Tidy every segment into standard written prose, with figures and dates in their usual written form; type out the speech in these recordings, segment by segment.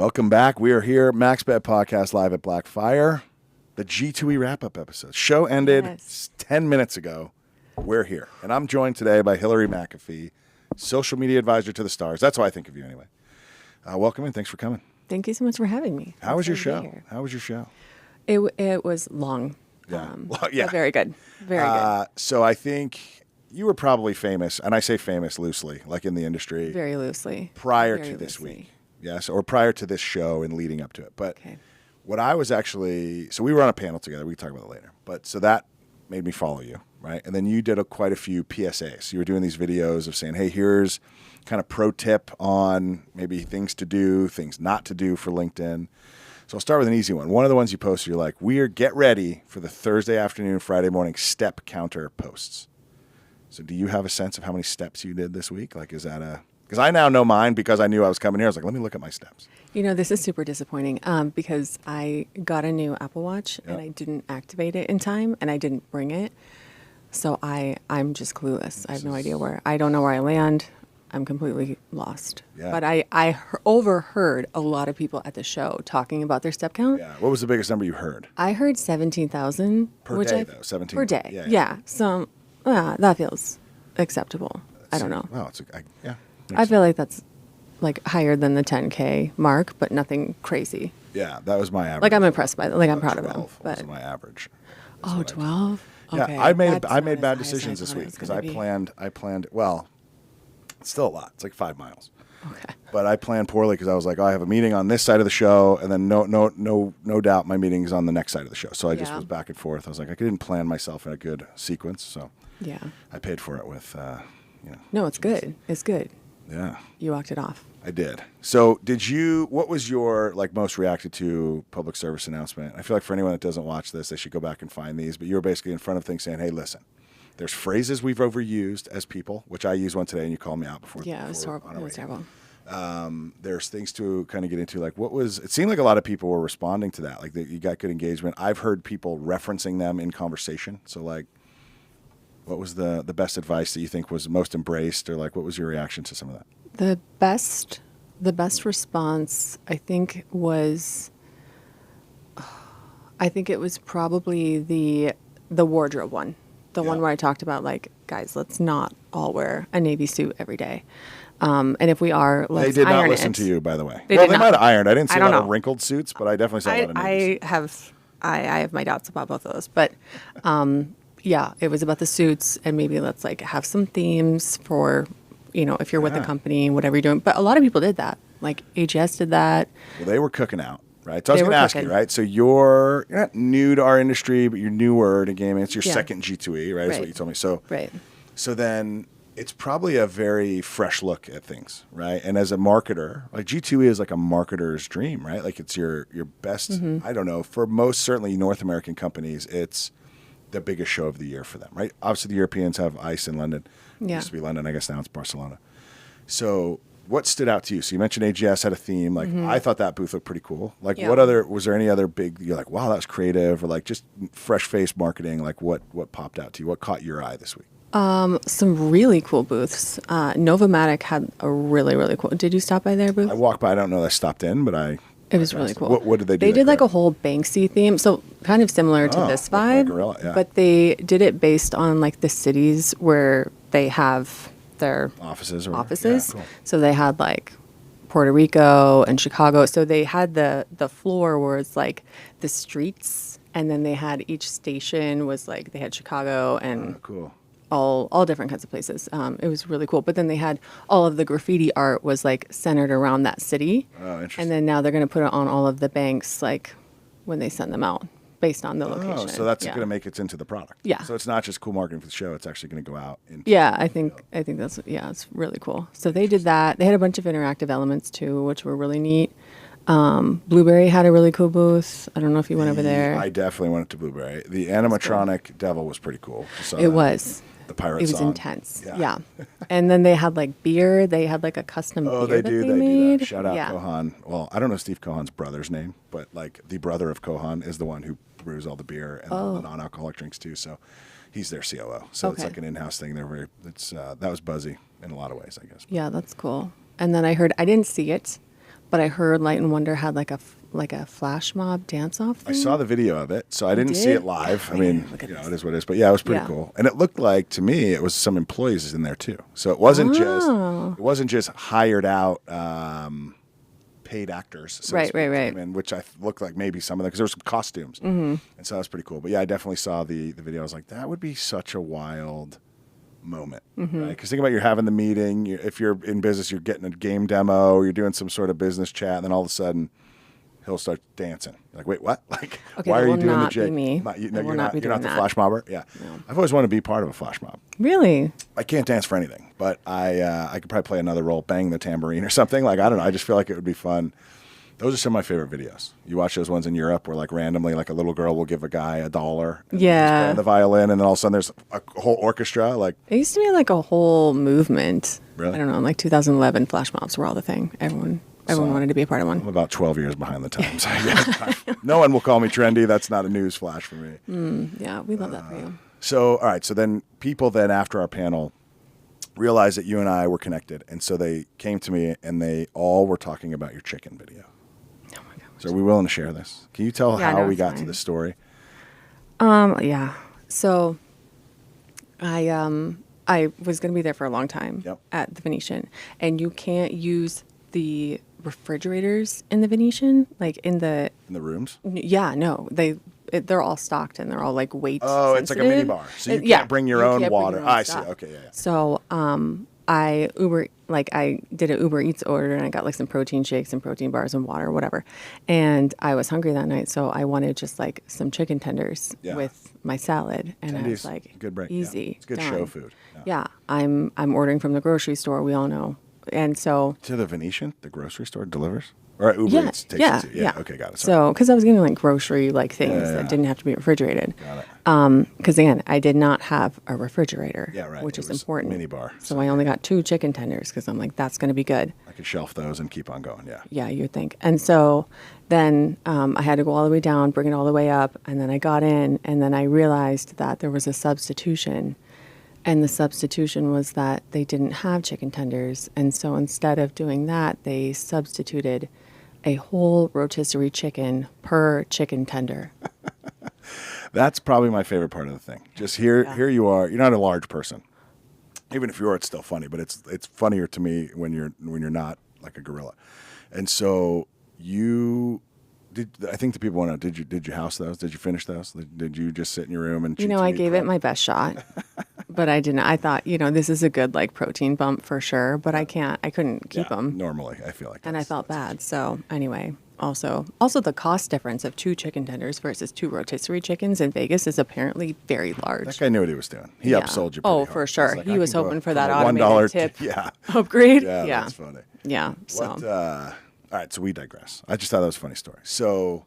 Welcome back. We are here, MaxBet Podcast, live at Blackfire. The G2E wrap-up episode. Show ended 10 minutes ago. We're here. And I'm joined today by Hillary McAfee, social media advisor to the stars. That's why I think of you anyway. Welcome and thanks for coming. Thank you so much for having me. How was your show? How was your show? It was long. Yeah. But very good. Very good. So I think you were probably famous, and I say famous loosely, like in the industry. Very loosely. Prior to this week. Yes, or prior to this show and leading up to it. But what I was actually, so we were on a panel together. We can talk about it later. But so that made me follow you, right? And then you did quite a few PSAs. You were doing these videos of saying, hey, here's kind of pro tip on maybe things to do, things not to do for LinkedIn. So I'll start with an easy one. One of the ones you posted, you're like, get ready for the Thursday afternoon, Friday morning step counter posts. So do you have a sense of how many steps you did this week? Like, is that because I now know mine because I knew I was coming here. I was like, let me look at my steps. You know, this is super disappointing because I got a new Apple Watch and I didn't activate it in time and I didn't bring it. So I'm just clueless. I have no idea I don't know where I land. I'm completely lost. Yeah. But I overheard a lot of people at the show talking about their step count. Yeah. What was the biggest number you heard? I heard 17,000. Per day, though. 17 per day. Yeah. So that feels acceptable. I don't know. Well, I feel like that's like higher than the 10K mark, but nothing crazy. Yeah, that was my average. Like I'm impressed by that. Like I'm proud of them. But was my average. Oh, 12? Okay. Yeah, I made bad decisions this week because I planned. Well, it's still a lot. It's like 5 miles. Okay. But I planned poorly because I was like, I have a meeting on this side of the show, and then no doubt my meeting is on the next side of the show. So I just was back and forth. I was like, I didn't plan myself in a good sequence, so I paid for it with. No, it's good. It's good. Yeah. You walked it off. I did. So what was your most reacted to public service announcement? I feel like for anyone that doesn't watch this, they should go back and find these. But you were basically in front of things saying, hey, listen, there's phrases we've overused as people, which I used one today and you called me out before. Yeah, it was horrible. It was terrible. There's things to kind of get into, it seemed like a lot of people were responding to that. Like you got good engagement. I've heard people referencing them in conversation. So what was the best advice that you think was most embraced, or what was your reaction to some of that? The best response, I think, was probably the wardrobe one. The one where I talked about, guys, let's not all wear a navy suit every day. And if we are, let's iron it. They did not listen to you, by the way. They might have ironed. I didn't see a lot of know. Wrinkled suits, but I definitely saw a lot of navy suits. I have my doubts about both of those. But, yeah, it was about the suits, and maybe let's, have some themes for, if you're with the company, whatever you're doing. But a lot of people did that. AGS did that. Well, they were cooking out. Right, so I was going to ask you, right? So you're not new to our industry, but you're newer to gaming. It's your second G2E, right? Is what you told me. So, so then it's probably a very fresh look at things, right? And as a marketer, G2E is like a marketer's dream, right? It's your best. I don't know, for most certainly North American companies, it's the biggest show of the year for them, right? Obviously, the Europeans have ICE in London. It used to be London, I guess now it's Barcelona. So what stood out to you? So you mentioned AGS had a theme. I thought that booth looked pretty cool. Was there any other big, you're like, wow, that was creative, or just fresh-faced marketing? What popped out to you? What caught your eye this week? Some really cool booths. Novamatic had a really, really cool. Did you stop by their booth? I walked by. I don't know that I stopped in, but it was really cool. What did they do? They did a whole Banksy theme. So kind of similar to this vibe, gorilla, but they did it based on the cities where they have their offices. Yeah, cool. So they had Puerto Rico and Chicago. So they had the floor where it's the streets, and then they had each station was they had Chicago and cool. all different kinds of places. It was really cool. But then they had all of the graffiti art was centered around that city. Oh, interesting. And then now they're going to put it on all of the banks when they send them out, based on the location. Oh, so that's going to make it into the product. Yeah. So it's not just cool marketing for the show. It's actually going to go out. I think that's, it's really cool. So they did that. They had a bunch of interactive elements too, which were really neat. Blueberry had a really cool booth. I don't know if you went over there. I definitely went to Blueberry. The animatronic devil was pretty cool. It was. The pirate It was song. intense. Yeah. And then they had beer. They had a custom beer they that do. they made. Do that. Shout out Kohan. Well, I don't know Steve Kohan's brother's name, but the brother of Kohan is the one who brews all the beer and the non-alcoholic drinks too. So he's their COO. So it's an in-house thing. That was buzzy in a lot of ways, I guess. Yeah, that's cool. And then I heard, I didn't see it, But I heard Light and Wonder had like a flash mob dance-off thing. I saw the video of it, so I didn't see it live. I mean, it is what it is. But yeah, it was pretty cool. And it looked like, to me, it was some employees in there too. So it wasn't just hired out paid actors. So right. Which I looked like maybe some of them, because there were some costumes. And so that was pretty cool. But yeah, I definitely saw the video. I was like, that would be such a wild moment, right? Because think about, you're having the meeting. If you're in business, you're getting a game demo, or you're doing some sort of business chat, and then all of a sudden, he'll start dancing. You're like, wait, what? Like, okay, why are you doing the jig? Me. You're not the flash mobber. Yeah, no. I've always wanted to be part of a flash mob. Really? I can't dance for anything, but I could probably play another role, bang the tambourine or something. Like, I don't know. I just feel like it would be fun. Those are some of my favorite videos. You watch those ones in Europe where, like, randomly, like, a little girl will give a guy $1. And he's playing the violin, and then all of a sudden there's a whole orchestra. Like, it used to be like a whole movement. Really? I don't know. In like 2011, flash mobs were all the thing. Everyone wanted to be a part of one. I'm about 12 years behind the times. No one will call me trendy. That's not a news flash for me. Yeah, we love that for you. So, all right. So then people after our panel realized that you and I were connected. And so they came to me and they all were talking about your chicken video. Oh my God. So are we willing to share this? Can you tell how we got to this story? Yeah. So I was going to be there for a long time at the Venetian, and you can't use the refrigerators in the Venetian, like in the rooms. Yeah, no, they're all stocked and they're all like weight. Oh, it's like a mini bar, so you can't bring your own water. I see. Okay, yeah. So I did an Uber Eats order, and I got like some protein shakes and protein bars and water or whatever. And I was hungry that night, so I wanted just like some chicken tenders with my salad. And I was like, good break. Easy. Yeah. It's good done. show food. Yeah, I'm ordering from the grocery store. We all know. And so to the Venetian, the grocery store delivers, or Uber Eats takes it to you. Yeah. Okay, got it. Sorry. So because I was getting like grocery like things that didn't have to be refrigerated. Got it. Because again, I did not have a refrigerator. Yeah, right. Which is important. Mini bar. So I only got 2 chicken tenders because I'm like, that's going to be good. I could shelf those and keep on going. Yeah. Yeah, you'd think. And so then I had to go all the way down, bring it all the way up, and then I got in, and then I realized that there was a substitution. And the substitution was that they didn't have chicken tenders. And so instead of doing that, they substituted a whole rotisserie chicken per chicken tender. That's probably my favorite part of the thing. Just here you are. You're not a large person. Even if you are, it's still funny. But it's funnier to me when you're not like a gorilla. And so I think the people want to know, did you house those? Did you finish those? Did you just sit in your room and I gave it my best shot. But I didn't. I thought, this is a good like protein bump for sure, but I couldn't keep them. Normally, I feel like. And I felt bad. So anyway, also the cost difference of 2 chicken tenders versus 2 rotisserie chickens in Vegas is apparently very large. That guy knew what he was doing. He upsold you pretty hard. For sure. He was hoping for that automated tip upgrade. Yeah, that's funny. Yeah. So. All right, so we digress. I just thought that was a funny story. So,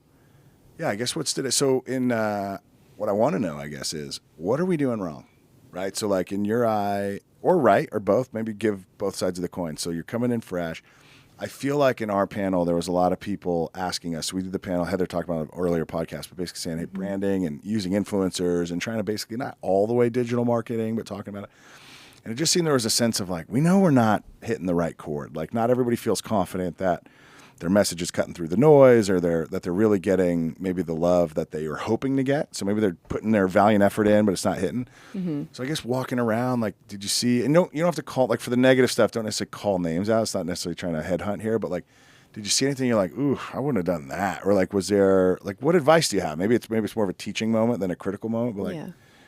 yeah, I guess what I want to know, I guess, is what are we doing wrong? Right? So, like, in your eye, or right, or both, maybe give both sides of the coin. So you're coming in fresh. I feel like in our panel, there was a lot of people asking us. We did the panel, Heather talked about it in an earlier podcast, but basically saying, hey, branding and using influencers and trying to basically not all the way digital marketing, but talking about it. And it just seemed there was a sense of like, we know we're not hitting the right chord. Like, not everybody feels confident that their message is cutting through the noise, or that they're really getting maybe the love that they were hoping to get. So maybe they're putting their valiant effort in, but it's not hitting. Mm-hmm. So I guess walking around, like, did you see? And you don't have to call, like, for the negative stuff, don't necessarily call names out. It's not necessarily trying to headhunt here, but like, did you see anything you're like, ooh, I wouldn't have done that? Or like, was there, like, what advice do you have? Maybe it's more of a teaching moment than a critical moment, but like,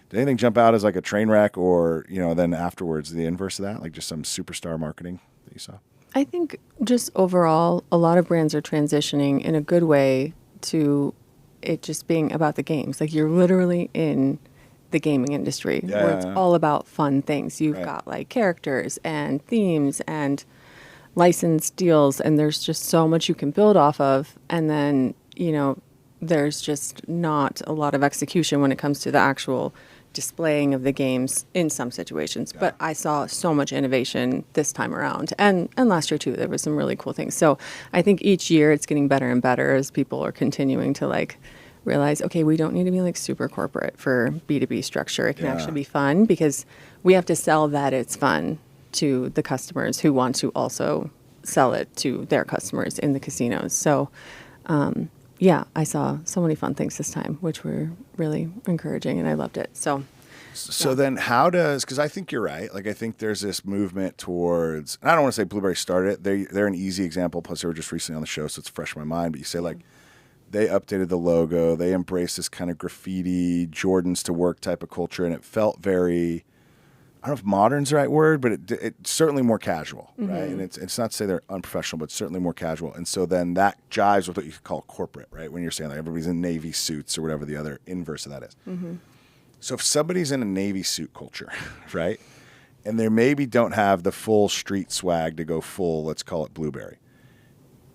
did anything jump out as like a train wreck, or then afterwards the inverse of that, like just some superstar marketing that you saw? I think just overall, a lot of brands are transitioning in a good way to it just being about the games. Like, you're literally in the gaming industry where it's all about fun things. You've got like characters and themes and licensed deals, and there's just so much you can build off of. And then, there's just not a lot of execution when it comes to the actual displaying of the games in some situations. But I saw so much innovation this time around, and last year too. There was some really cool things. So I think each year it's getting better and better as people are continuing to like realize, okay, we don't need to be like super corporate for B2B structure. It can actually be fun, because we have to sell that it's fun to the customers who want to also sell it to their customers in the casinos. So, yeah, I saw so many fun things this time, which were really encouraging, and I loved it. So then how does, because I think you're right. Like, I think there's this movement towards, and I don't want to say Blueberry started it. They're an easy example. Plus, they were just recently on the show, so it's fresh in my mind. But you say, like, they updated the logo. They embraced this kind of graffiti, Jordans to work type of culture, and it felt very, I don't know if modern's the right word, but it's certainly more casual, right? And it's not to say they're unprofessional, but certainly more casual. And so then that jives with what you could call corporate, right? When you're saying like everybody's in Navy suits or whatever the other inverse of that is. So if somebody's in a Navy suit culture, right, and they maybe don't have the full street swag to go full, let's call it Blueberry,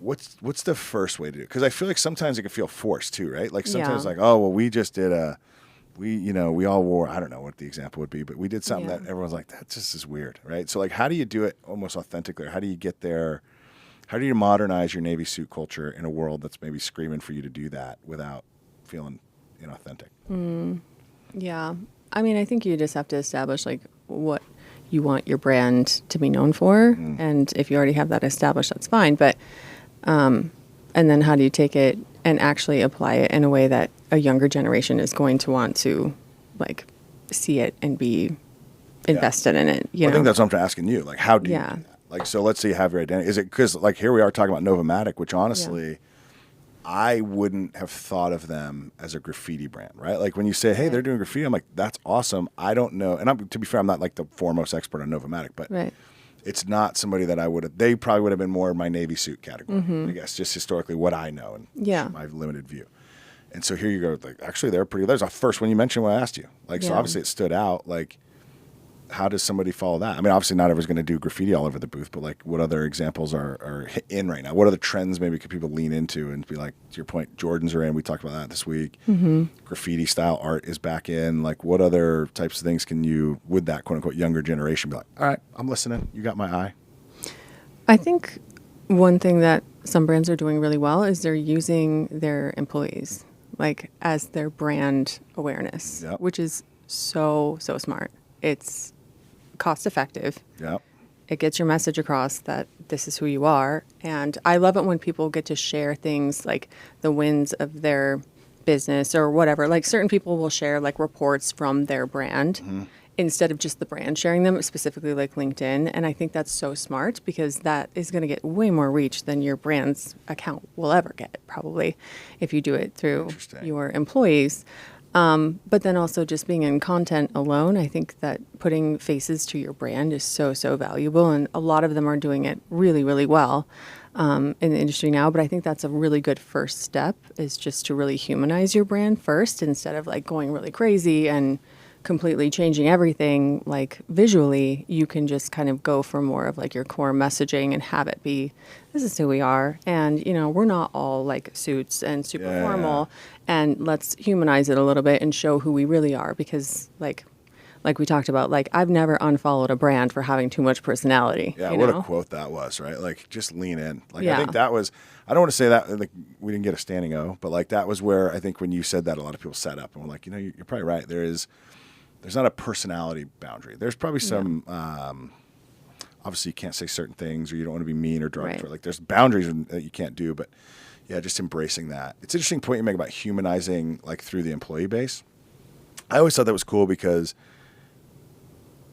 what's the first way to do it? Because I feel like sometimes it can feel forced too, right? Like sometimes like, oh, well, we just did we all wore, I don't know what the example would be, but we did something that everyone's like, that just is weird, right? So like, how do you do it almost authentically? Or how do you get there? How do you modernize your Navy suit culture in a world that's maybe screaming for you to do that without feeling inauthentic? Yeah. I mean, I think you just have to establish like what you want your brand to be known for. And if you already have that established, that's fine. But, and then how do you take it and actually apply it in a way that a younger generation is going to want to like see it and be invested in it? I think that's what I'm asking you. Like, how do you do that? Like, so let's say you have your identity. Is it because like here we are talking about Novomatic, which honestly, I wouldn't have thought of them as a graffiti brand, right? Like when you say, hey, they're doing graffiti, I'm like, that's awesome. I don't know. And to be fair, I'm not like the foremost expert on Novomatic, but it's not somebody that I would have, they probably would have been more in my Navy suit category, I guess, just historically what I know and my limited view. And so here you go, like, actually they're pretty, there's a first one you mentioned when I asked you. Like, so obviously it stood out. Like, how does somebody follow that? I mean, obviously not everyone's going to do graffiti all over the booth, but like what other examples are in right now? What other trends maybe could people lean into and be like, to your point, Jordans are in. We talked about that this week. Graffiti style art is back in. Like what other types of things would that quote unquote younger generation be like, all right, I'm listening. You got my eye. I think one thing that some brands are doing really well is they're using their employees like as their brand awareness, which is so smart. It's cost effective. It gets your message across that this is who you are. And I love it when people get to share things like the wins of their business or whatever. Like certain people will share like reports from their brand instead of just the brand sharing them, specifically like LinkedIn. And I think that's so smart because that is going to get way more reach than your brand's account will ever get, probably, if you do it through your employees. But then also just being in content alone, I think that putting faces to your brand is so valuable. And a lot of them are doing it really, really well in the industry now. But I think that's a really good first step is just to really humanize your brand first instead of like going really crazy and completely changing everything. Like visually, you can just kind of go for more of like your core messaging and have it be, this is who we are. And, we're not all like suits and super formal. And let's humanize it a little bit and show who we really are. Because like we talked about, like I've never unfollowed a brand for having too much personality. Yeah, what a quote that was, right? Like just lean in. Like I think that was, I don't want to say that like we didn't get a standing O, but like that was where I think when you said that, a lot of people sat up and were like, you're probably right. There's not a personality boundary. There's probably some, obviously you can't say certain things or you don't want to be mean or derogatory. Like there's boundaries that you can't do, but just embracing that. It's an interesting point you make about humanizing like through the employee base. I always thought that was cool because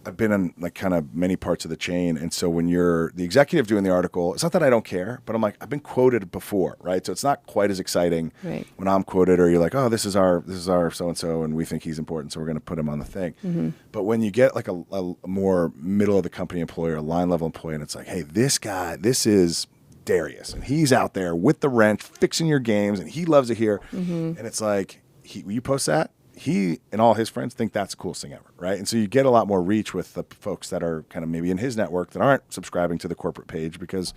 I've been in like kind of many parts of the chain. And so when you're the executive doing the article, it's not that I don't care, but I'm like, I've been quoted before, right? So it's not quite as exciting when I'm quoted or you're like, oh, this is our so-and-so and we think he's important, so we're going to put him on the thing. But when you get like a more middle of the company employee or a line level employee and it's like, hey, this guy, this is Darius and he's out there with the wrench fixing your games and he loves it here. And it's like, you post that? He and all his friends think that's the coolest thing ever, right? And so you get a lot more reach with the folks that are kind of maybe in his network that aren't subscribing to the corporate page because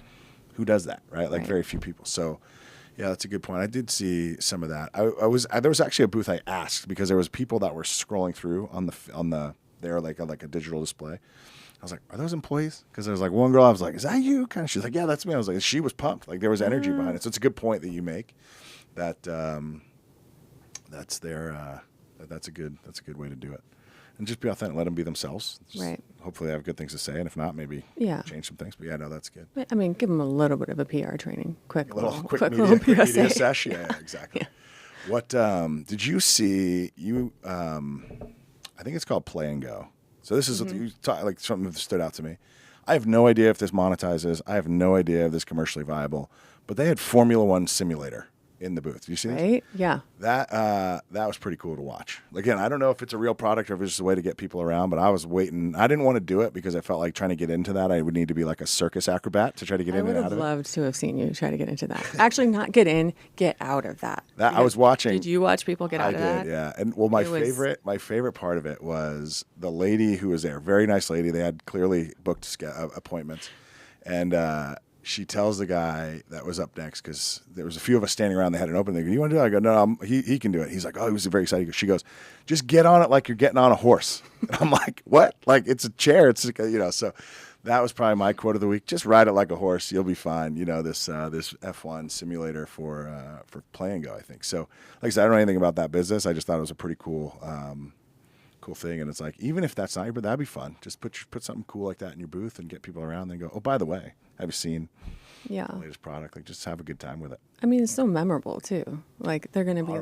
who does that, right? Like very few people. So yeah, that's a good point. I did see some of that. There was actually a booth I asked because there was people that were scrolling through on the there like a digital display. I was like, are those employees? Because there was like one girl, I was like, is that you? Kind of, she's like, yeah, that's me. I was like, she was pumped. Like there was energy behind it. So it's a good point that you make that that's their. That's a good way to do it. and just be authentic. Let them be themselves. Right. Hopefully they have good things to say, and if not, maybe change some things. But yeah, no, that's good. I mean, give them a little bit of a PR training, quick media sesh. Yeah, exactly. Yeah. What did you see? I think it's called Play and Go. So this is like something that stood out to me. I have no idea if this monetizes. I have no idea if this is commercially viable. But they had Formula One simulator in the booth. Did you see this? Right? Yeah. That was pretty cool to watch. Again, I don't know if it's a real product or if it's just a way to get people around, but I was waiting. I didn't want to do it because I felt like trying to get into that, I would need to be like a circus acrobat to try to get in and out of it. I would have loved to have seen you try to get into that. Actually, not get in, get out of that. I was watching. Did you watch people get out of that? I did, yeah. And well, my favorite part of it was the lady who was there. Very nice lady. They had clearly booked appointments. And she tells the guy that was up next, because there was a few of us standing around. They had an open. They go, "You want to do it?" I go, "No, he can do it." He's like, "Oh, he was very excited." She goes, "Just get on it like you're getting on a horse." And I'm like, "What? Like it's a chair? It's So that was probably my quote of the week. Just ride it like a horse. You'll be fine. This F1 simulator for Play and Go. I think so. Like I said, I don't know anything about that business. I just thought it was a pretty cool thing. And it's like, even if that's not your, but that'd be fun. Just put something cool like that in your booth and get people around. Then go, "Oh, by the way, have you seen the latest product?" Like, just have a good time with it. I mean, it's so memorable too. Like, they're going to be,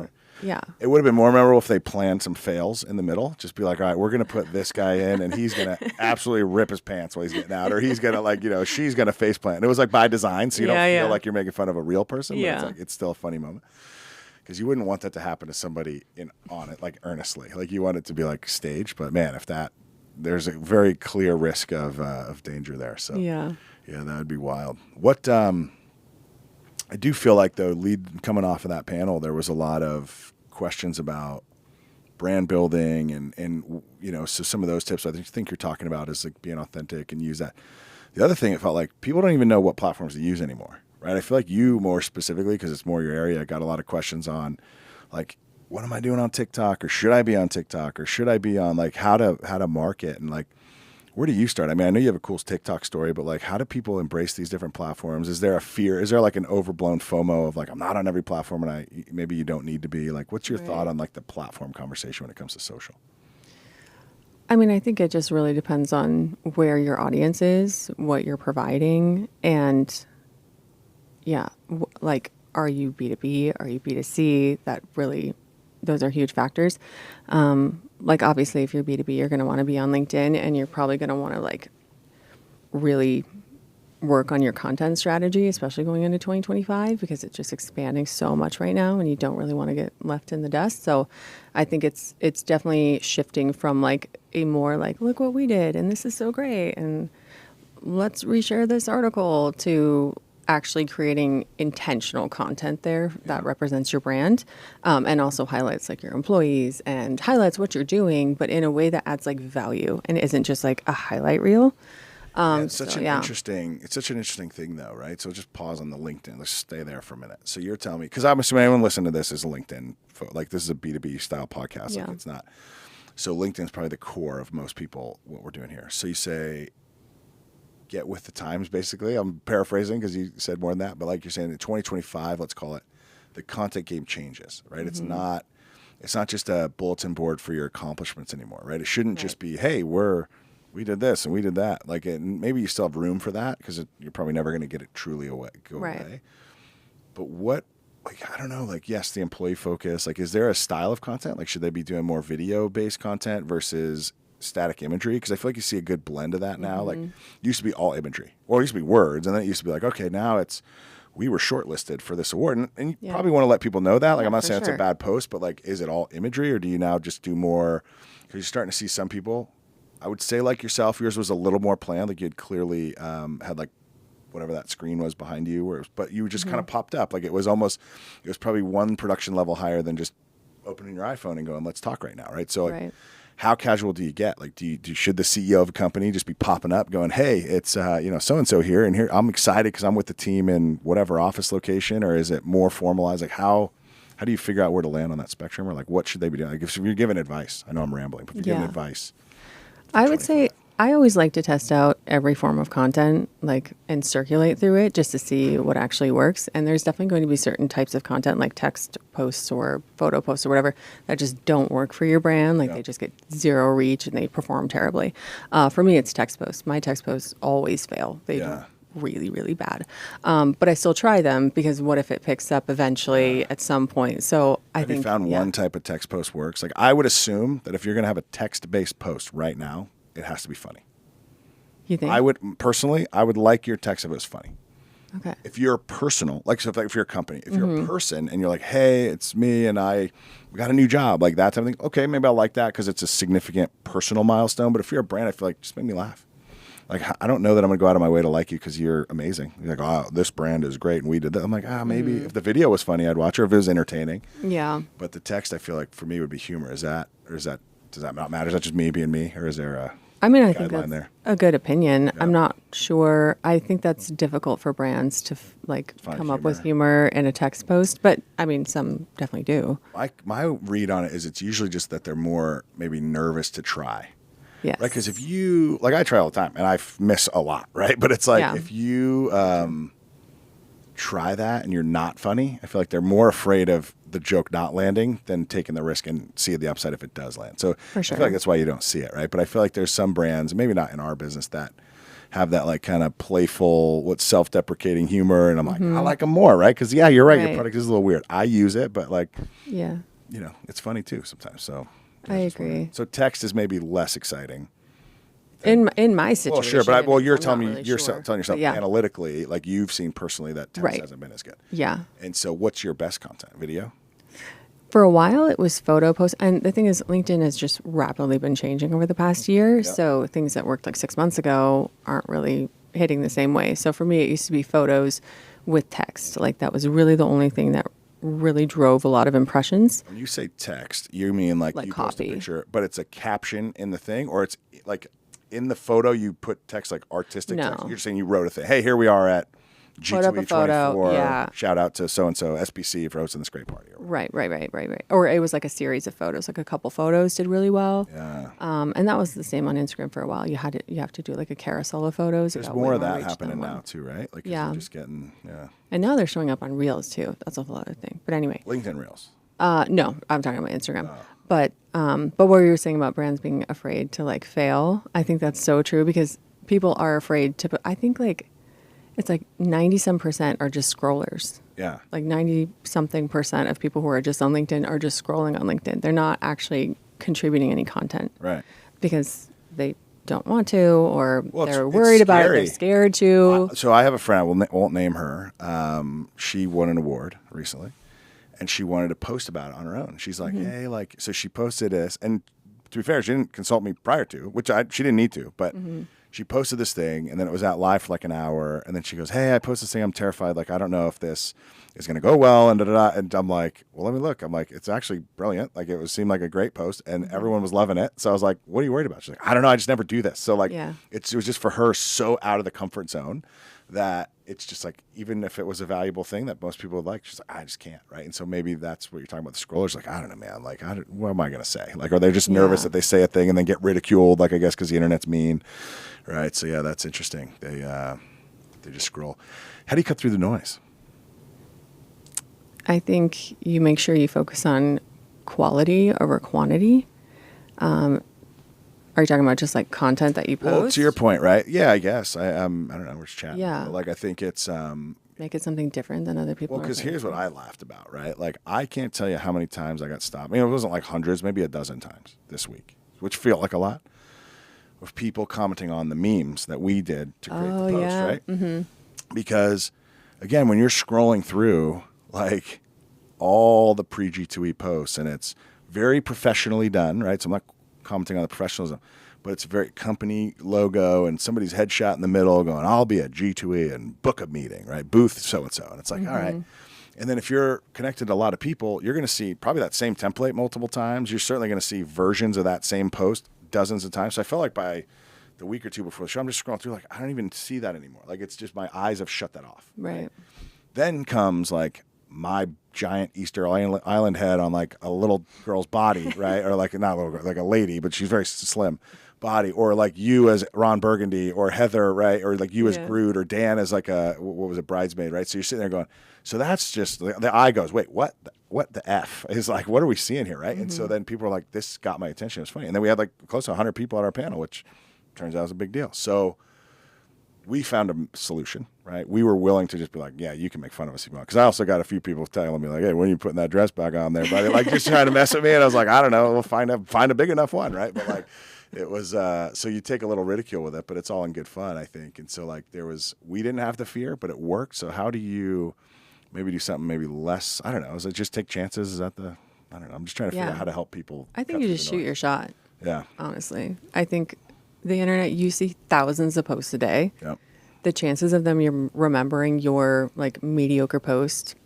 It would have been more memorable if they planned some fails in the middle. Just be like, "All right, we're going to put this guy in, and he's going to absolutely rip his pants while he's getting out, or he's going to she's going to face plant." And it was like by design, so you don't feel like you're making fun of a real person. But it's like, it's still a funny moment. Because you wouldn't want that to happen to somebody on it, like earnestly. Like, you want it to be like staged, but man, if there's a very clear risk of danger there. So yeah, that would be wild. What I do feel like, though, coming off of that panel, there was a lot of questions about brand building and so some of those tips I think you're talking about is like being authentic and use that. The other thing, it felt like people don't even know what platforms to use anymore. Right, I feel like you more specifically, because it's more your area, I got a lot of questions on, like, what am I doing on TikTok, or should I be on TikTok, or should I be on, like, how to market, and like, where do you start? I mean, I know you have a cool TikTok story, but like, how do people embrace these different platforms? Is there a fear? Is there like an overblown FOMO of like, I'm not on every platform, and maybe you don't need to be? Like, what's your thought on like the platform conversation when it comes to social? I mean, I think it just really depends on where your audience is, what you're providing, and like, are you B2B? Are you B2C? Those are huge factors. Like, obviously, if you're B2B, you're going to want to be on LinkedIn, and you're probably going to want to like really work on your content strategy, especially going into 2025, because it's just expanding so much right now, and you don't really want to get left in the dust. So I think it's definitely shifting from like a more like, look what we did, and this is so great, and let's reshare this article, to actually creating intentional content there that represents your brand, and also highlights like your employees and highlights what you're doing, but in a way that adds like value and isn't just like a highlight reel. It's such an interesting thing, though, right? So just pause on the LinkedIn. Let's stay there for a minute. So you're telling me, because I'm assuming anyone listening to this is a LinkedIn, like, this is a B2B style podcast. Like, it's not. So LinkedIn's probably the core of most people, what we're doing here. So you say, get with the times, basically. I'm paraphrasing because you said more than that, but like you're saying, in 2025, let's call it, the content game changes, right? Mm-hmm. It's not just a bulletin board for your accomplishments anymore, right? It shouldn't just be, hey, we did this and we did that. Like, maybe you still have room for that, because you're probably never going to get it truly away. But what, like, I don't know, like, yes, the employee focus, like, is there a style of content? Like, should they be doing more video-based content versus static imagery? Because I feel like you see a good blend of that now. Mm-hmm. Like, it used to be all imagery, or it used to be words, and then it used to be like, okay, now we were shortlisted for this award, and you probably want to let people know that. Like, I'm not saying it's a bad post, but like, is it all imagery, or do you now just do more? Because you're starting to see some people, I would say, like yourself, yours was a little more planned. Like, you had clearly had like whatever that screen was behind you, but you just kind of popped up. Like, it was probably one production level higher than just opening your iPhone and going, let's talk right now, right? So like, how casual do you get? Like, should the CEO of a company just be popping up going, hey, it's so-and-so here, and here I'm excited because I'm with the team in whatever office location? Or is it more formalized? Like, how do you figure out where to land on that spectrum? Or like, what should they be doing? Like, if you're giving advice, I know I'm rambling, but if you're giving advice, I would say I always like to test out every form of content, like, and circulate through it just to see what actually works. And there's definitely going to be certain types of content, like text posts or photo posts or whatever, that just don't work for your brand. Like, they just get zero reach and they perform terribly. For me, it's text posts. My text posts always fail. They do really, really bad. But I still try them because what if it picks up eventually at some point? So I think. Have you found one type of text post works? Like, I would assume that if you're going to have a text-based post right now, it has to be funny. You think? I would like your text if it was funny. Okay. If you're personal, like, so if you're a company, if you're a person and you're like, hey, it's me and we got a new job, like that type of thing. Okay, maybe I'll like that because it's a significant personal milestone. But if you're a brand, I feel like just make me laugh. Like, I don't know that I'm going to go out of my way to like you because you're amazing. You're like, oh, this brand is great and we did that. I'm like, maybe if the video was funny, I'd watch it, or if it was entertaining. Yeah. But the text, I feel like for me would be humor. Does that not matter? Is that just me being me, or is there a I think that's there? A good opinion. Yeah. I'm not sure. I think that's difficult for brands to come up with humor in a text post, but I mean, some definitely do. My read on it is it's usually just that they're more maybe nervous to try. Yes. Right, because if you, like, I try all the time and I miss a lot, right? But it's like if you try that and you're not funny, I feel like they're more afraid of the joke not landing than taking the risk and see the upside if it does land. So for sure. I feel like that's why you don't see it, right? But I feel like there's some brands, maybe not in our business, that have that like kind of playful, self-deprecating humor, and I'm like, I like them more, right? Because you're right, your product is a little weird. I use it, but like, it's funny too sometimes. So I agree. So text is maybe less exciting. In my situation. Well, sure, but you're telling me really you're sure. telling yourself analytically, like you've seen personally that text hasn't been as good. Yeah. And so, what's your best content? Video? For a while, it was photo posts, and the thing is, LinkedIn has just rapidly been changing over the past year. Yeah. So things that worked like 6 months ago aren't really hitting the same way. So for me, it used to be photos with text. Like that was really the only thing that really drove a lot of impressions. When you say text, you mean like you copy. Post a picture, but it's a caption in the thing, or it's like in the photo you put text like artistic text? You're saying you wrote a thing. Hey, here we are at G2E 24. Shout out to so-and-so SBC for hosting this great party. Right. Or it was like a series of photos, like a couple photos did really well. Yeah. And that was the same on Instagram for a while. You have to do like a carousel of photos. There's more of that happening now too, right? Like you're just getting, And now they're showing up on Reels too. That's a whole other thing. But anyway. LinkedIn Reels. No, I'm talking about Instagram. But what you were saying about brands being afraid to like fail, I think that's so true because people are afraid to put, I think like, it's like 90% are just scrollers. Yeah. Like 90-something% of people who are just on LinkedIn are just scrolling on LinkedIn. They're not actually contributing any content. Right. Because they don't want to, or they're worried about it. They're scared to. So I have a friend, I won't name her. She won an award recently, and she wanted to post about it on her own. She's like, hey, like, so she posted this. And to be fair, she didn't consult me prior to, which she didn't need to, but she posted this thing, and then it was out live for like an hour, and then she goes, hey, I posted this thing, I'm terrified, like, I don't know if this is going to go well, and da-da-da, and I'm like, well, let me look. I'm like, it's actually brilliant. Like, seemed like a great post, and everyone was loving it, so I was like, what are you worried about? She's like, I don't know, I just never do this. So, like, it was just for her so out of the comfort zone that it's just like, even if it was a valuable thing that most people would like, she's like, I just can't, right? And so maybe that's what you're talking about, the scrollers, like, I don't know, man, like, what am I going to say? Like, are they just nervous that they say a thing and then get ridiculed, like, I guess because the internet's mean, right? So, yeah, that's interesting. They just scroll. How do you cut through the noise? I think you make sure you focus on quality over quantity. Are you talking about just like content that you post? Well, to your point, right? Yeah, I guess. I don't know. We're just chatting. Yeah. But like, I think it's make it something different than other people. Well, because here's what I laughed about, right? Like, I can't tell you how many times I got stopped. I mean, it wasn't like hundreds, maybe a dozen times this week, which feel like a lot, of people commenting on the memes that we did to create the post, right? Mm-hmm. Because, again, when you're scrolling through like all the pre-G2E posts, and it's very professionally done, right? So I'm not commenting on the professionalism, but it's a very company logo and somebody's headshot in the middle going, I'll be at G2E and book a meeting, right? Booth so-and-so. And it's like, all right. And then if you're connected to a lot of people, you're going to see probably that same template multiple times. You're certainly going to see versions of that same post dozens of times. So I felt like by the week or two before the show, I'm just scrolling through like, I don't even see that anymore. Like, it's just my eyes have shut that off. Right. Then comes like my giant Easter Island head on like a little girl's body, right? Or like not a little girl, like a lady, but she's very slim body, or like you as Ron Burgundy or Heather, right? Or like you as Groot, or Dan as like a, what was it, bridesmaid, right? So you're sitting there going, so that's just, the eye goes, wait, what the F is, like, what are we seeing here, right? And so then people are like, this got my attention. It was funny. And then we had like close to 100 people at our panel, which turns out was a big deal. So we found a solution, right? We were willing to just be like, yeah, you can make fun of us if you want. Because I also got a few people telling me like, hey, when are you putting that dress back on there, buddy? Like just trying to mess with me. And I was like, I don't know. We'll find a big enough one, right? But like, it was, so you take a little ridicule with it, but it's all in good fun, I think. And so like we didn't have the fear, but it worked. So how do you maybe do something maybe less, I don't know. Is it just take chances? Is that I don't know. I'm just trying to figure out how to help people. I think you just shoot your shot. Yeah. Honestly. I think the internet, you see thousands of posts a day. Yep. The chances of them you're remembering your like mediocre post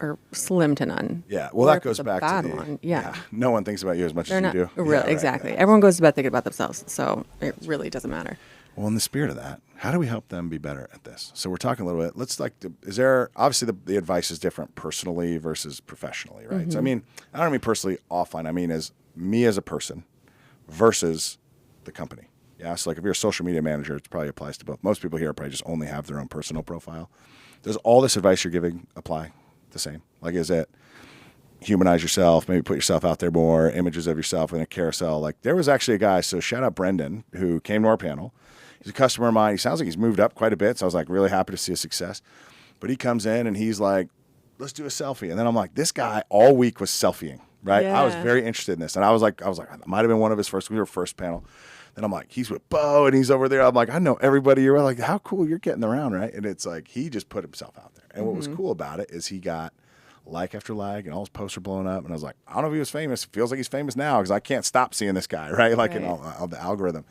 are slim to none. Yeah, well, that goes back to the one. Yeah. No one thinks about you as much as you do. Really, right, exactly. Yeah. Everyone goes to bed thinking about themselves, so it really doesn't matter. Well, in the spirit of that, how do we help them be better at this? So we're talking a little bit. Let's is there, obviously the advice is different personally versus professionally, right? So I mean, I don't mean personally offline. I mean as me as a person versus the company. Yeah, so like if you're a social media manager, it probably applies to both. Most people here probably just only have their own personal profile. Does all this advice you're giving apply the same? Like, is it humanize yourself, maybe put yourself out there more, images of yourself in a carousel? Like there was actually a guy, so shout out Brendan, who came to our panel. He's a customer of mine. He sounds like he's moved up quite a bit, so I was like really happy to see his success. But he comes in and he's like, let's do a selfie. And then I'm like, this guy all week was selfieing, right? Yeah. I was very interested in this. And I was like, it might have been one of his first, we were first panel. Then I'm like, he's with Bo and he's over there. I'm like, I know everybody. You're like, how cool you're getting around, right? And it's like, he just put himself out there. And what was cool about it is he got like after like, and all his posts were blowing up. And I was like, I don't know if he was famous. It feels like he's famous now because I can't stop seeing this guy, right? Like in all the algorithm.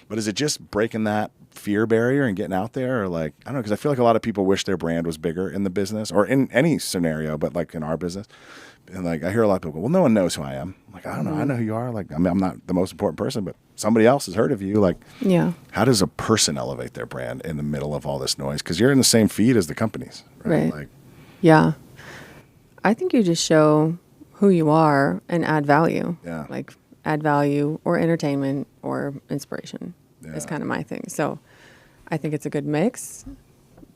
But is it just breaking that fear barrier and getting out there? Or like, I don't know, because I feel like a lot of people wish their brand was bigger in the business or in any scenario, but like in our business. And like, I hear a lot of people go, well, no one knows who I am. I'm like, I don't know. I know who you are. Like, I mean, I'm not the most important person, but somebody else has heard of you. Like, yeah. How does a person elevate their brand in the middle of all this noise? Because you're in the same feed as the companies, right? Like, yeah. I think you just show who you are and add value. Yeah. Like add value or entertainment or inspiration is kind of my thing. So I think it's a good mix.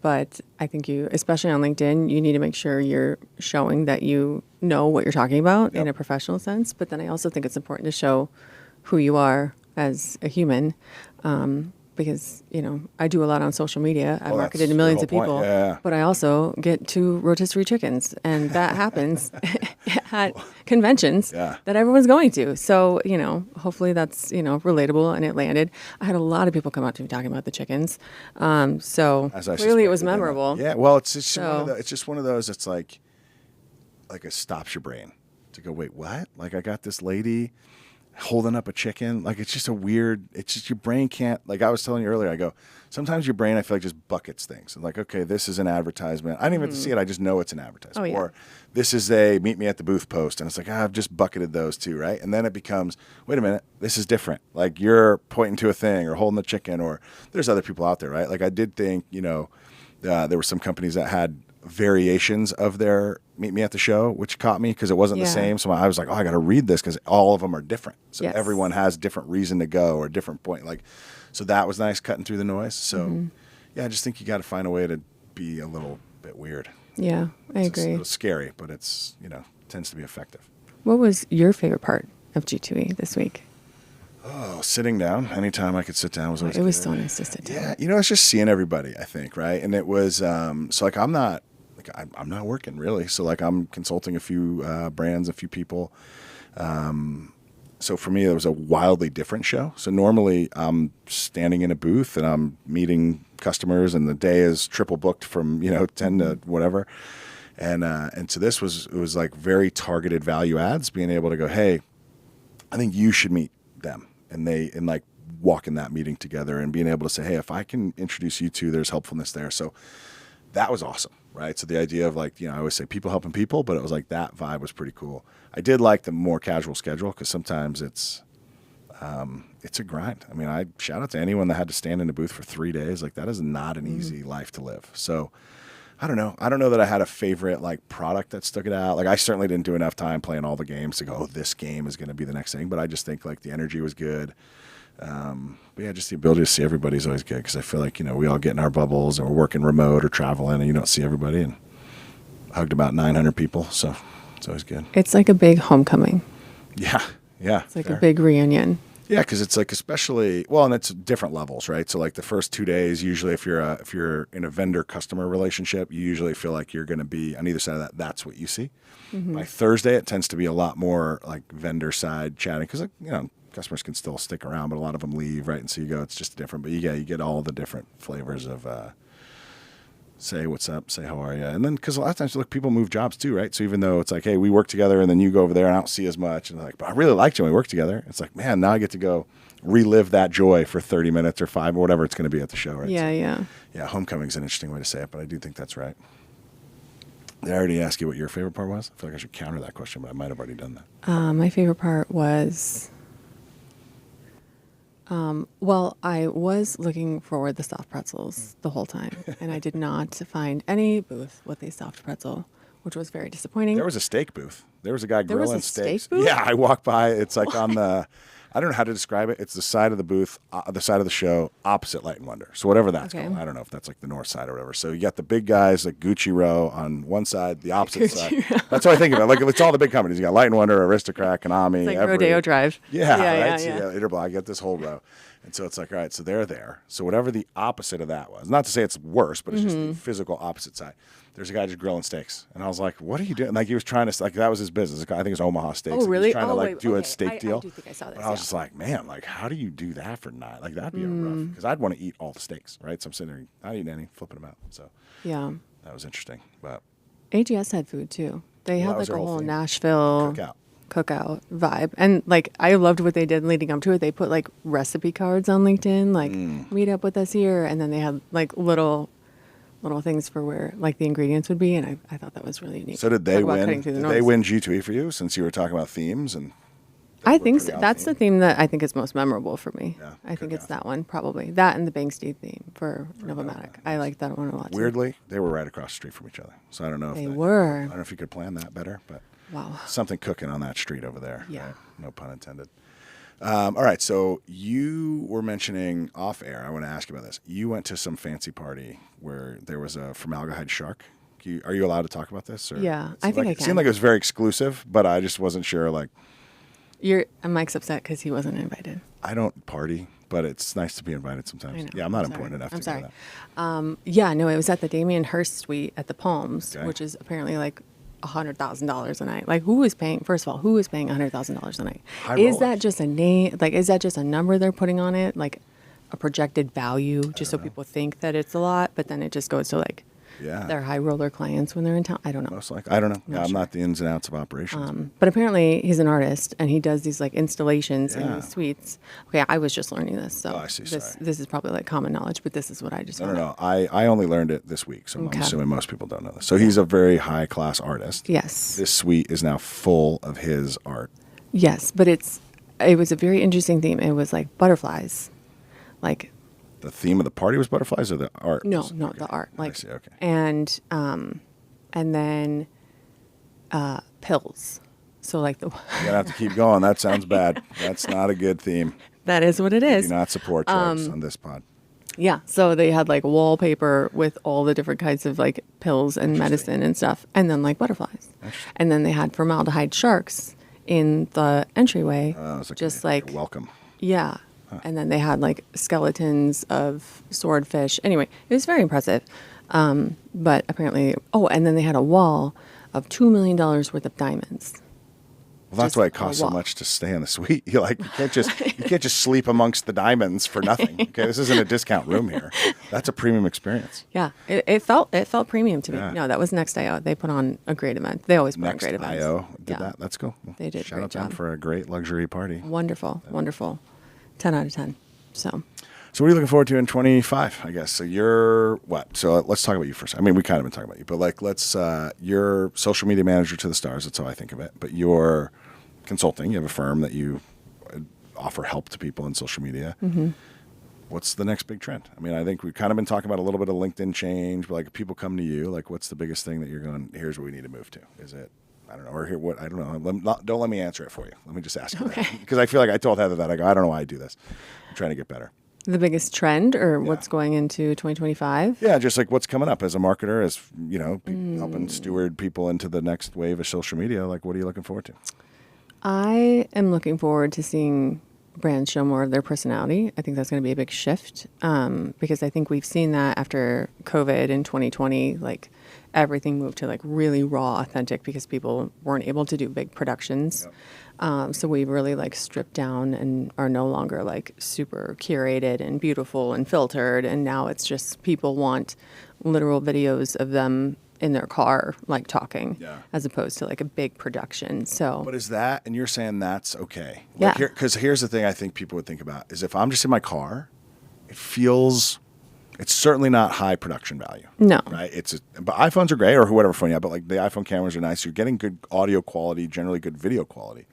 But I think you, especially on LinkedIn, you need to make sure you're showing that you know what you're talking about in a professional sense. But then I also think it's important to show who you are as a human. Because, you know, I do a lot on social media. I've marketed to millions of people. But I also get 2 rotisserie chickens. And that happens at conventions that everyone's going to. So, you know, hopefully that's, you know, relatable and it landed. I had a lot of people come up to me talking about the chickens. So clearly it was memorable. Yeah, well, it's just one of those, it's like it stops your brain to go, wait, what? Like I got this lady holding up a chicken. Like it's just your brain can't, like I was telling you earlier, I go, sometimes your brain I feel like just buckets things. And like, okay, this is an advertisement. I don't even have to see it, I just know it's an advertisement. Or this is a meet me at the booth post. And it's like, I've just bucketed those two, right? And then it becomes, wait a minute, this is different. Like you're pointing to a thing or holding the chicken, or there's other people out there, right? Like I did think, you know, there were some companies that had variations of their meet me at the show, which caught me because it wasn't the same. So I was like, oh, I got to read this because all of them are different. So everyone has a different reason to go or a different point. Like, so that was nice cutting through the noise. So yeah, I just think you got to find a way to be a little bit weird. Yeah, I agree. It's a little scary, but it's, you know, tends to be effective. What was your favorite part of G2E this week? Oh, sitting down. Anytime I could sit down was always good. So nice to sit down. Yeah, you know, it's just seeing everybody, I think, right? And it was, so like I'm not working really. So like I'm consulting a few brands, a few people. So for me, it was a wildly different show. So normally I'm standing in a booth and I'm meeting customers and the day is triple booked from, you know, 10 to whatever. And so this was like very targeted value adds, being able to go, hey, I think you should meet them. And like walk in that meeting together and being able to say, hey, if I can introduce you to, there's helpfulness there. So that was awesome, right? So the idea of like, you know, I always say people helping people, but it was like that vibe was pretty cool. I did like the more casual schedule because sometimes it's a grind. I mean, I shout out to anyone that had to stand in a booth for 3 days. Like that is not an easy life to live. So I don't know. I don't know that I had a favorite like product that stuck it out. Like I certainly didn't do enough time playing all the games to go, oh, this game is going to be the next thing. But I just think like the energy was good. But yeah, just the ability to see everybody is always good because I feel like, we all get in our bubbles and we're working remote or traveling and you don't see everybody, and hugged about 900 people. So it's always good. It's like a big homecoming. Yeah. Yeah. It's like a big reunion. Yeah, because it's like especially and it's different levels, right? So like the first 2 days, usually if you're in a vendor-customer relationship, you usually feel like you're going to be on either side of that. That's what you see. Mm-hmm. By Thursday, it tends to be a lot more like vendor side chatting because customers can still stick around, but a lot of them leave, right? And so you go, it's just different. But you get all the different flavors of say what's up, say how are you, and then because a lot of times people move jobs too, right? So even though it's like, hey, we work together, and then you go over there and I don't see as much, and like, but I really liked you when we worked together. It's like, man, now I get to go relive that joy for 30 minutes or 5 or whatever it's going to be at the show, right? Yeah, so, yeah. Homecoming's an interesting way to say it, but I do think that's right. Did I already ask you what your favorite part was? I feel like I should counter that question, but I might have already done that. My favorite part was. Well, I was looking for the soft pretzels the whole time, and I did not find any booth with a soft pretzel, which was very disappointing. There was a steak booth. There was a guy grilling steaks. Steak booth? Yeah, I walked by. It's like on the, I don't know how to describe it. It's the side of the booth, the side of the show, opposite Light and Wonder. So whatever that's called. I don't know if that's like the north side or whatever. So you got the big guys, like Gucci row on one side, the opposite side. That's what I think of it. Like it's all the big companies. You got Light and Wonder, Aristocrat, Konami. It's like Rodeo Drive. Yeah, right. Yeah. So Interblock, get this whole row. And so it's like, all right, so they're there. So whatever the opposite of that was, not to say it's worse, but it's just the physical opposite side. There's a guy just grilling steaks. And I was like, what are you doing? Like he was trying to, like that was his business. I think it was Omaha Steaks. Oh, really? He was trying to do a steak deal. I do think I saw this. But I was just like, man, like how do you do that for $9? Like that'd be a rough, because I'd want to eat all the steaks, right? So I'm sitting there, not eating any, flipping them out. So yeah, that was interesting. But AGS had food too. They had like a whole thing. Nashville cookout vibe, and like I loved what they did leading up to it. They put like recipe cards on LinkedIn, like meet up with us here, and then they had like little things for where like the ingredients would be, and I thought that was really neat. So did they win? Did they win G2E for you, since you were talking about themes? And I think so. That's the theme that I think is most memorable for me. Yeah, I think it's that one, probably that and the Banksy theme for Novomatic. I like that one a lot. Weirdly, they were right across the street from each other, so I don't know if they were. I don't know if you could plan that better, but wow, something cooking on that street over there. Yeah, right? No pun intended. All right, so you were mentioning off air. I want to ask you about this. You went to some fancy party where there was a formaldehyde shark. Are you allowed to talk about this? Or yeah, I think I can. It seemed like it was very exclusive, but I just wasn't sure. Like, Mike's upset because he wasn't invited. I don't party, but it's nice to be invited sometimes. I know. Yeah, I'm not important enough to sorry. do that. Yeah, no, it was at the Damien Hirst Suite at the Palms, which is apparently like $100,000 a night. Like, who is paying? First of all, who is paying $100,000 a night? Is that just a name? Like, is that just a number they're putting on it? Like, a projected value, just so people think that it's a lot, but then it just goes to like their high roller clients when they're in town. I don't know. Most likely, I don't know. I'm not the ins and outs of operations. But apparently, he's an artist and he does these like installations in these suites. Okay, I was just learning this, so I see. This is probably like common knowledge, but this is what I just found out. I only learned it this week, so I'm assuming most people don't know this. So he's a very high class artist. Yes. This suite is now full of his art. Yes, but it was a very interesting theme. It was like butterflies, like. The theme of the party was butterflies, or the art? No, the art. Like, I see. Okay. And then pills. So like the. You're gonna have to keep going. That sounds bad. That's not a good theme. That is what it is. Do not support drugs on this pod. Yeah. So they had like wallpaper with all the different kinds of like pills and medicine and stuff, and then like butterflies, and then they had formaldehyde sharks in the entryway, just like welcome. Yeah. And then they had like skeletons of swordfish. Anyway, it was very impressive. But apparently, and then they had a wall of $2 million worth of diamonds. Well, that's why it costs so much to stay in the suite. You can't just sleep amongst the diamonds for nothing. Okay, this isn't a discount room here. That's a premium experience. Yeah, it felt premium to me. No, that was Next IO. They put on a great event. They always put on great events. Next IO did that. That's cool. They did. Shout out to them for a great luxury party. Wonderful. 10 out of 10. So what are you looking forward to in 25, I guess? So you're what? So let's talk about you first. I mean, we kind of been talking about you, but like you're social media manager to the stars. That's how I think of it. But you're consulting. You have a firm that you offer help to people in social media. Mm-hmm. what's the next big trend? I mean, I think we've kind of been talking about a little bit of LinkedIn change, but like if people come to you, like what's the biggest thing that you're going, here's what we need to move to? Is it, I don't know, or here, what, I don't know. Don't let me answer it for you. Let me just ask you that. Because I feel like I told Heather that. I go, I don't know why I do this. I'm trying to get better. The biggest trend or what's going into 2025? Yeah, just like what's coming up as a marketer, as, you know, helping steward people into the next wave of social media. Like, what are you looking forward to? I am looking forward to seeing brands show more of their personality. I think that's going to be a big shift because I think we've seen that after COVID in 2020, like everything moved to like really raw, authentic because people weren't able to do big productions. Yep. So we've really like stripped down and are no longer like super curated and beautiful and filtered. And now it's just people want literal videos of them in their car, like talking, as opposed to like a big production. So, but is that, and you're saying that's okay? Like yeah. Because here's the thing I think people would think about is if I'm just in my car, it feels, it's certainly not high production value. No. Right? But iPhones are great or whatever phone you have, but like the iPhone cameras are nice. You're getting good audio quality, generally good video quality.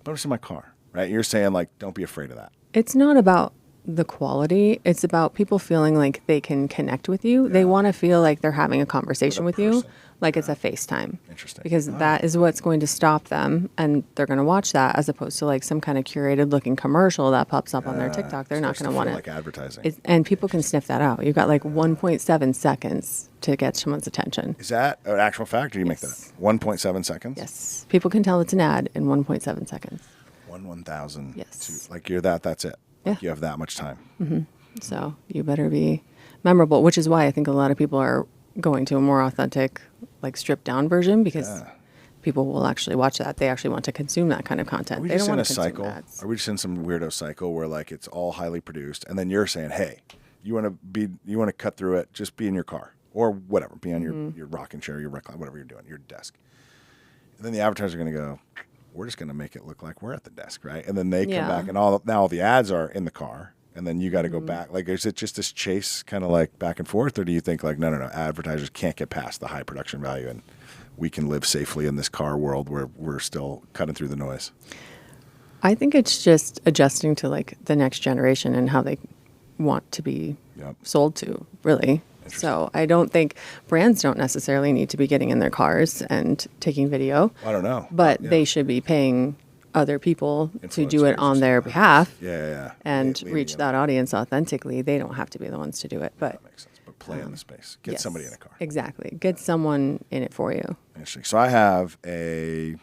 But I'm just in my car, right? You're saying like, don't be afraid of that. It's not about the quality. It's about people feeling like they can connect with you. Yeah. They want to feel like they're having a conversation with you, like it's a FaceTime. Interesting. Because that is what's going to stop them, and they're going to watch that as opposed to like some kind of curated looking commercial that pops up on their TikTok. They're not going to want it. Like advertising. And people can sniff that out. You've got like 1.7 seconds to get someone's attention. Is that an actual fact, or you make that up? 1.7 seconds? Yes. People can tell it's an ad in 1.7 seconds. 1,000. Yes. Like you're that's it. Yeah. Like you have that much time. Mm-hmm. So you better be memorable, which is why I think a lot of people are going to a more authentic, like stripped down version because people will actually watch that. They actually want to consume that kind of content. Are we just in a cycle? Are we just in some weirdo cycle where like it's all highly produced, and then you're saying, hey, you want to cut through it, just be in your car or whatever, be on your rocking chair, your recline, whatever you're doing, your desk. And then the advertisers are going to go, we're just going to make it look like we're at the desk, right? And then they come back, and now all the ads are in the car, and then you got to go back. Like, is it just this chase kind of like back and forth, or do you think like, no, advertisers can't get past the high production value, and we can live safely in this car world where we're still cutting through the noise? I think it's just adjusting to like the next generation and how they want to be sold to, really. So I don't think brands don't necessarily need to be getting in their cars and taking video. I don't know. But they should be paying other people to do it on their behalf. Yeah. And reach that audience authentically. They don't have to be the ones to do it. But that makes sense. But play in the space. Get somebody in a car. Exactly. Get someone in it for you. Interesting. So I have a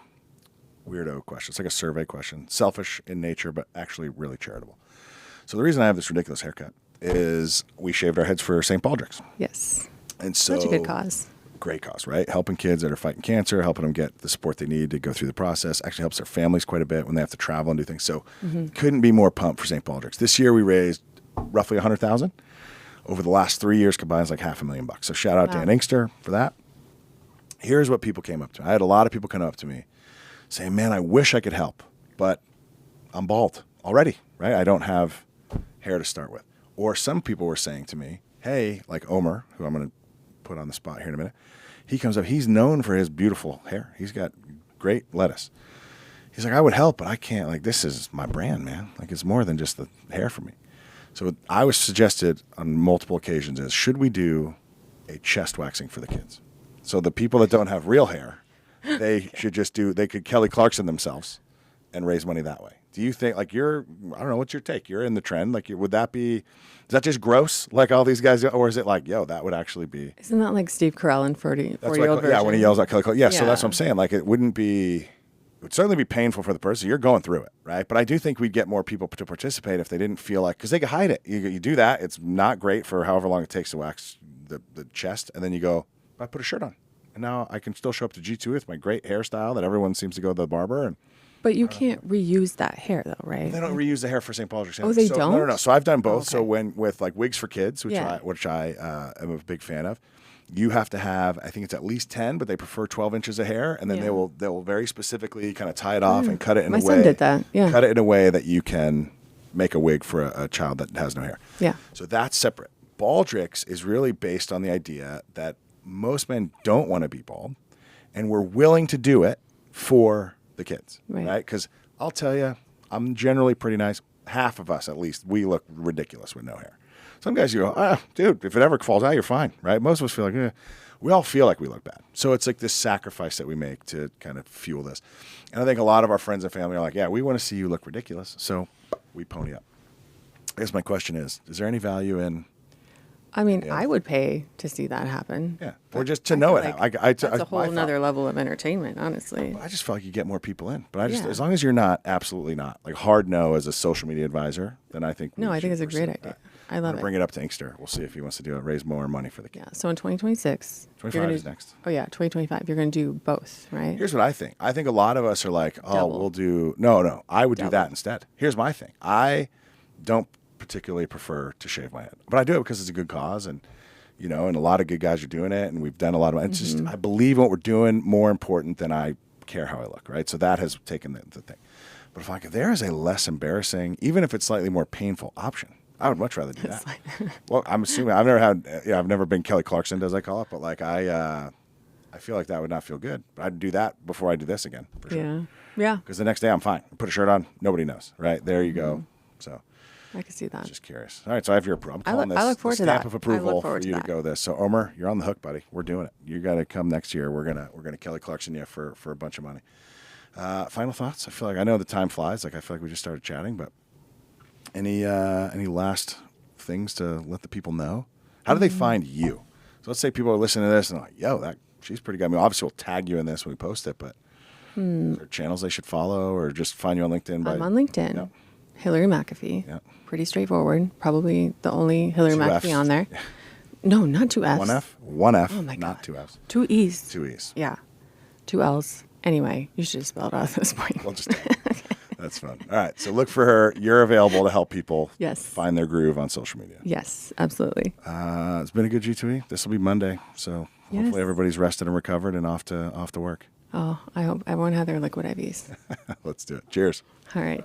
weirdo question. It's like a survey question. Selfish in nature, but actually really charitable. So the reason I have this ridiculous haircut is we shaved our heads for St. Baldrick's. Yes. And so such a good cause. Great cause, right? Helping kids that are fighting cancer, helping them get the support they need to go through the process. Actually helps their families quite a bit when they have to travel and do things. So couldn't be more pumped for St. Baldrick's. This year we raised roughly $100,000. Over the last 3 years combined is like $500,000. So shout out Dan Inkster for that. Here's what people came up to me. I had a lot of people come up to me saying, man, I wish I could help, but I'm bald already, right? I don't have hair to start with. Or some people were saying to me, hey, like Omer, who I'm going to put on the spot here in a minute, he comes up, he's known for his beautiful hair. He's got great lettuce. He's like, I would help, but I can't. Like, this is my brand, man. Like, it's more than just the hair for me. So I was suggested on multiple occasions is, should we do a chest waxing for the kids? So the people that don't have real hair, they should just they could Kelly Clarkson themselves and raise money that way. Do you think, like, I don't know, what's your take? You're in the trend. Like, would that be, is that just gross, like all these guys do? Or is it like, yo, that would actually be. Isn't that like Steve Carell in 40-year-old version? Yeah, when he yells at Kelly Clarkson. Yeah, so that's what I'm saying. Like, it would certainly be painful for the person. You're going through it, right? But I do think we'd get more people to participate if they didn't feel like, because they could hide it. You do that. It's not great for however long it takes to wax the chest. And then you go, I put a shirt on. And now I can still show up to G2E with my great hairstyle that everyone seems to go to the barber. But you can't reuse that hair, though, right? They don't reuse the hair for St. Baldrick's. Oh, they don't? No. So I've done both. So with like wigs for kids, which I am a big fan of, you have to have, I think it's at least 10, but they prefer 12 inches of hair, and then they will very specifically kind of tie it off and cut it in a way. My son did that. Yeah. Cut it in a way that you can make a wig for a child that has no hair. Yeah. So that's separate. Baldrick's is really based on the idea that most men don't want to be bald, and we're willing to do it for the kids, right? Because I'll tell you, I'm generally pretty nice. half of us at least, we look ridiculous with no hair. Some guys, you go, dude, if it ever falls out, you're fine, right? Most of us feel like, we all feel like we look bad. So it's like this sacrifice that we make to kind of fuel this. And I think a lot of our friends and family are like, yeah, we want to see you look ridiculous. So we pony up. I guess my question is there any value in... I mean, I would pay to see that happen. Yeah, or just to know it. That's a whole nother level of entertainment, honestly. I just feel like you get more people in. But as long as you're not, absolutely not, like hard no as a social media advisor, then I think... No, I think it's a great idea. I love it. Bring it up to Inkster. We'll see if he wants to do it, raise more money for the kids. Yeah, so in 2026... 25 is next. Oh, yeah, 2025. You're going to do both, right? Here's what I think. I think a lot of us are like, we'll do... No, I would do that instead. Here's my thing. I don't particularly prefer to shave my head, but I do it because it's a good cause, and and a lot of good guys are doing it, and we've done a lot of it. It's just, I believe in what we're doing more important than I care how I look, right? So that has taken the thing. But if there is a less embarrassing, even if it's slightly more painful option, I would much rather do that. Well, I'm assuming I've never been Kelly Clarkson, as I call it, but I feel like that would not feel good. But I'd do that before I do this again, for sure. Yeah. Because the next day I'm fine. Put a shirt on, nobody knows, right? There you go. So I can see that. Just curious. All right, so I have your approval. I'm calling this I look forward the to stamp that. of approval for you to go this. So Omer, you're on the hook, buddy. We're doing it. You got to come next year. We're gonna Kelly Clarkson you for a bunch of money. Final thoughts? I feel like I know the time flies. Like I feel like we just started chatting, but any last things to let the people know? How do they find you? So let's say people are listening to this and they're like, yo, she's pretty good. I mean, obviously we'll tag you in this when we post it, but are there channels they should follow or just find you on LinkedIn? I'm on LinkedIn. Yep. Hillary McAfee. Yep. Pretty straightforward. Probably the only Hillary McAfee on there. No, not 2 Fs. 1 F? 1 F, oh my God. not 2 Fs. 2 E's. 2 E's. Yeah. 2 L's. Anyway, you should just spell it out at this point. We'll just That's fun. All right, so look for her. You're available to help people find their groove on social media. Yes, absolutely. It's been a good G2E. This will be Monday, so hopefully everybody's rested and recovered and off to work. Oh, I hope everyone had their liquid IVs. Let's do it. Cheers. All right.